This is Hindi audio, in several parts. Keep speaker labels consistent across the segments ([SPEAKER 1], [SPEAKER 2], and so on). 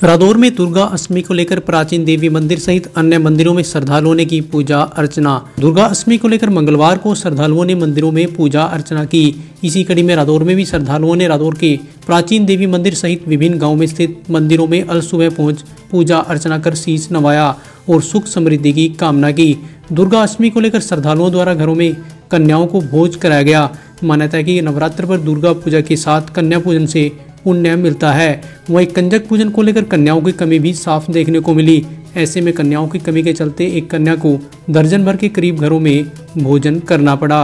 [SPEAKER 1] रादौर में दुर्गा अष्टमी को लेकर प्राचीन देवी मंदिर सहित अन्य मंदिरों में श्रद्धालुओं ने की पूजा अर्चना। दुर्गा अष्टमी को लेकर मंगलवार को श्रद्धालुओं ने मंदिरों में पूजा अर्चना की। इसी कड़ी में रादौर में भी श्रद्धालुओं ने रादौर के प्राचीन देवी मंदिर सहित विभिन्न गाँव में स्थित मंदिरों में अल सुबह पहुंच पूजा अर्चना कर शीश नवाया और सुख समृद्धि की कामना की। दुर्गा अष्टमी को लेकर श्रद्धालुओं द्वारा घरों में कन्याओं को भोज कराया गया। मान्यता है कि नवरात्र पर दुर्गा पूजा के साथ कन्या पूजन से पुण्य मिलता है। वहीं कंजक पूजन को लेकर कन्याओं की कमी भी साफ देखने को मिली। ऐसे में कन्याओं की कमी के चलते एक कन्या को दर्जन भर के करीब घरों में भोजन करना पड़ा।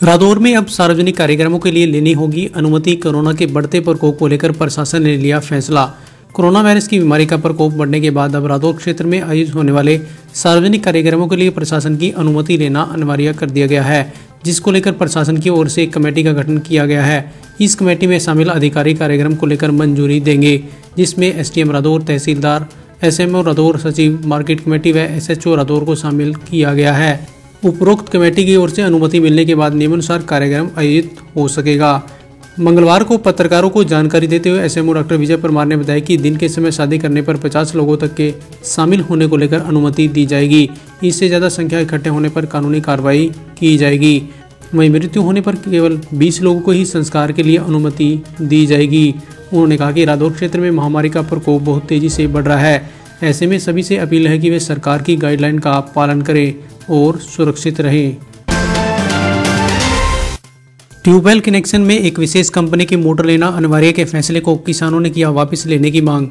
[SPEAKER 1] रादौर में अब सार्वजनिक कार्यक्रमों के लिए लेनी होगी अनुमति। कोरोना के बढ़ते प्रकोप को लेकर प्रशासन ने लिया फैसला। कोरोना वायरस की बीमारी का प्रकोप बढ़ने के बाद अब रादौर क्षेत्र में आयोजित होने वाले सार्वजनिक कार्यक्रमों के लिए प्रशासन की अनुमति लेना अनिवार्य कर दिया गया है, जिसको लेकर प्रशासन की ओर से एक कमेटी का गठन किया गया है। इस कमेटी में शामिल अधिकारी कार्यक्रम को लेकर मंजूरी देंगे, जिसमें एसडीएम रादौर, तहसीलदार, एसएमओ रादौर, सचिव, मार्केट कमेटी व एसएचओ रादौर को शामिल किया गया है। उपरोक्त कमेटी की ओर से अनुमति मिलने के बाद नियमानुसार कार्यक्रम आयोजित हो सकेगा। मंगलवार को पत्रकारों को जानकारी देते हुए एसएमओ डॉक्टर विजय परमार ने बताया कि दिन के समय शादी करने पर 50 लोगों तक के शामिल होने को लेकर अनुमति दी जाएगी। इससे ज़्यादा संख्या इकट्ठे होने पर कानूनी कार्रवाई की जाएगी। वहीं मृत्यु होने पर केवल 20 लोगों को ही संस्कार के लिए अनुमति दी जाएगी। उन्होंने कहा कि रादौर क्षेत्र में महामारी का प्रकोप बहुत तेजी से बढ़ रहा है। ऐसे में सभी से अपील है कि वे सरकार की गाइडलाइन का पालन करें और सुरक्षित रहें। ट्यूबवेल कनेक्शन में एक विशेष कंपनी की मोटर लेना अनिवार्य के फैसले को किसानों ने किया वापस लेने की मांग।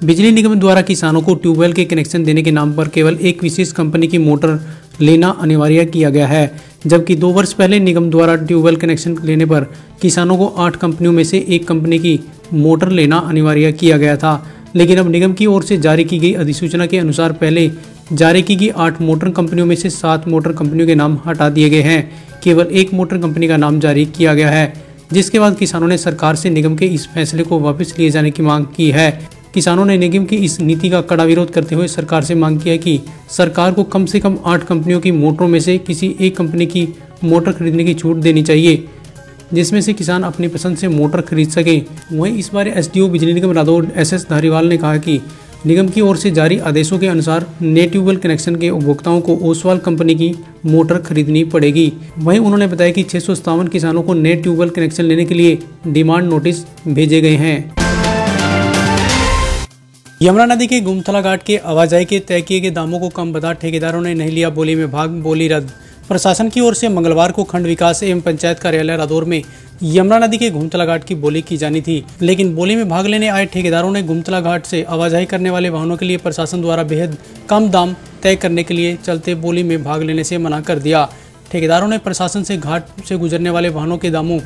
[SPEAKER 1] बिजली निगम द्वारा किसानों को ट्यूबवेल के कनेक्शन देने के नाम पर केवल एक विशेष कंपनी की मोटर लेना अनिवार्य किया गया है, जबकि 2 वर्ष पहले निगम द्वारा ट्यूबवेल कनेक्शन लेने पर किसानों को 8 कंपनियों में से एक कंपनी की मोटर लेना अनिवार्य किया गया था। लेकिन अब निगम की ओर से जारी की गई अधिसूचना के अनुसार पहले जारी की गई 8 मोटर कंपनियों में से 7 मोटर कंपनियों के नाम हटा दिए गए हैं। केवल एक मोटर कंपनी का नाम जारी किया गया है, जिसके बाद किसानों ने सरकार से निगम के इस फैसले को वापस लिए जाने की मांग की है। किसानों ने निगम की इस नीति का कड़ा विरोध करते हुए सरकार से मांग की है कि सरकार को कम से कम 8 कंपनियों की मोटरों में से किसी एक कंपनी की मोटर खरीदने की छूट देनी चाहिए, जिसमें से किसान अपनी पसंद से मोटर खरीद सके। वहीं इस बार एसडीओ बिजली निगम रादौर एसएस धारीवाल ने कहा कि निगम की ओर से जारी आदेशों के अनुसार नए ट्यूबवेल कनेक्शन के उपभोक्ताओं को ओसवाल कंपनी की मोटर खरीदनी पड़ेगी। वहीं उन्होंने बताया कि 657 किसानों को नए ट्यूबवेल कनेक्शन लेने के लिए डिमांड नोटिस भेजे गए हैं। यमुना नदी के गुमथला घाट के आवाजाही के तय किए गए दामों को कम बता ठेकेदारों ने नहीं लिया बोली में भाग, बोली रद्द। प्रशासन की ओर से मंगलवार को खंड विकास एवं पंचायत कार्यालय रादौर में यमुना नदी के गुमथला घाट की बोली की जानी थी, लेकिन बोली में भाग लेने आए ठेकेदारों ने गुमथला घाट से आवाजाही करने वाले वाहनों के लिए प्रशासन द्वारा बेहद कम दाम तय करने के लिए चलते बोली में भाग लेने से मना कर दिया। ठेकेदारों ने प्रशासन से घाट से गुजरने वाले वाहनों के दामों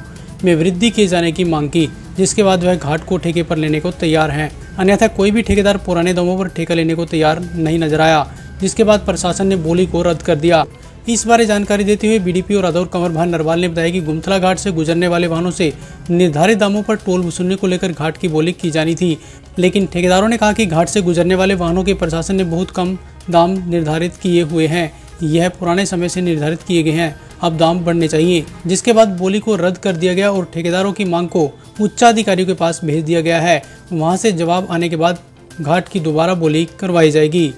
[SPEAKER 1] में वृद्धि किए जाने की मांग की, जिसके बाद वह घाट को ठेके पर लेने को तैयार हैं। अन्यथा कोई भी ठेकेदार पुराने दामों पर ठेका लेने को तैयार नहीं नजर आया, जिसके बाद प्रशासन ने बोली को रद्द कर दिया। इस बारे जानकारी देते हुए बीडीपीओ रादौर कंवर भान नरवाल ने बताया कि गुमथला घाट से गुजरने वाले वाहनों से निर्धारित दामों पर टोल वसूलने को लेकर घाट की बोली की जानी थी, लेकिन ठेकेदारों ने कहा कि घाट से गुजरने वाले वाहनों के प्रशासन ने बहुत कम दाम निर्धारित किए हुए हैं। यह पुराने समय से निर्धारित किए गए हैं, अब दाम बढ़ने चाहिए, जिसके बाद बोली को रद्द कर दिया गया और ठेकेदारों की मांग को उच्चाधिकारियों के पास भेज दिया गया है। वहां से जवाब आने के बाद घाट की दोबारा बोली करवाई जाएगी।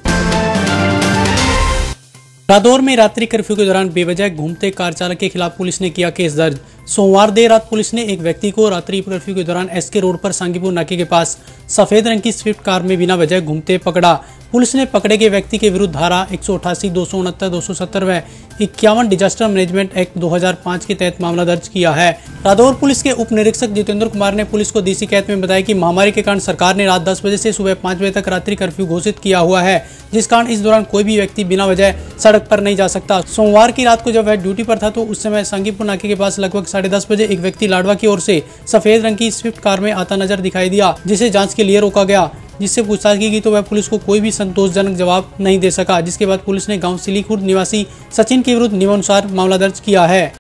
[SPEAKER 1] रादौर में रात्रि कर्फ्यू के दौरान बेवजह घूमते कार चालक के खिलाफ पुलिस ने किया केस दर्ज। सोमवार देर रात पुलिस ने एक व्यक्ति को रात्रि कर्फ्यू के दौरान एसके रोड पर सांगीपुर नाके के पास सफेद रंग की स्विफ्ट कार में बिना वजह घूमते पकड़ा। पुलिस ने पकड़े गए व्यक्ति के विरुद्ध धारा 188, 269, 270 व 51 डिजास्टर मैनेजमेंट एक्ट 2005 के तहत मामला दर्ज किया है। रादौर पुलिस के उप निरीक्षक जितेंद्र कुमार ने पुलिस को दी शिकायत में बताया कि महामारी के कारण सरकार ने रात 10 बजे से सुबह 5 बजे तक रात्रि कर्फ्यू घोषित किया हुआ है, जिस कारण इस दौरान कोई भी व्यक्ति बिना वजह सड़क पर नहीं जा सकता। सोमवार की रात को जब वह ड्यूटी पर था तो उस समय सांगीपुर नाके के पास लगभग 10:30 बजे एक व्यक्ति लाडवा की ओर से सफेद रंग की स्विफ्ट कार में आता नजर दिखाई दिया, जिसे जांच के लिए रोका गया। जिससे पूछताछ की गई तो वह पुलिस को कोई भी संतोषजनक जवाब नहीं दे सका, जिसके बाद पुलिस ने गांव सिलीखुर्द निवासी सचिन के विरुद्ध नियमानुसार मामला दर्ज किया है।